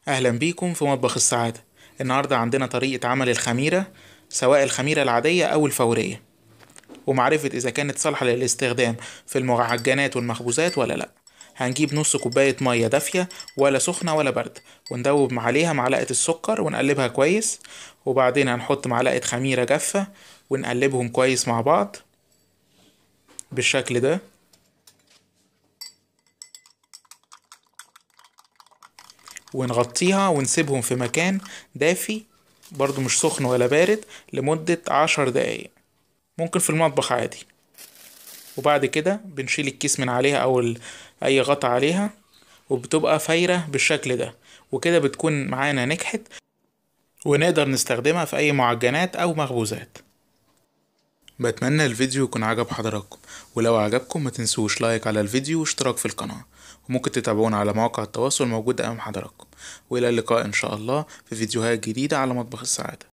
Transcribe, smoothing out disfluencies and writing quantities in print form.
أهلا بيكم في مطبخ السعادة. النهاردة عندنا طريقة عمل الخميرة، سواء الخميرة العادية أو الفورية، ومعرفة إذا كانت صالحة للاستخدام في المعجنات والمخبوزات ولا لأ. هنجيب نص كوباية مية دافية، ولا سخنة ولا باردة، وندوب عليها معلقة السكر ونقلبها كويس، وبعدين هنحط معلقة خميرة جافة ونقلبهم كويس مع بعض بالشكل ده، ونغطيها ونسيبهم في مكان دافي، برضو مش سخن ولا بارد، لمدة 10 دقايق، ممكن في المطبخ عادي. وبعد كده بنشيل الكيس من عليها أو أي غطا عليها، وبتبقى فايرة بالشكل ده، وكده بتكون معانا نجحت، ونقدر نستخدمها في أي معجنات أو مخبوزات. بتمنى الفيديو يكون عجب حضراتكم، ولو عجبكم ما تنسوش لايك على الفيديو واشتراك في القناة، وممكن تتابعونا على مواقع التواصل الموجودة أمام حضراتكم. وإلى اللقاء إن شاء الله في فيديوهات جديدة على مطبخ السعادة.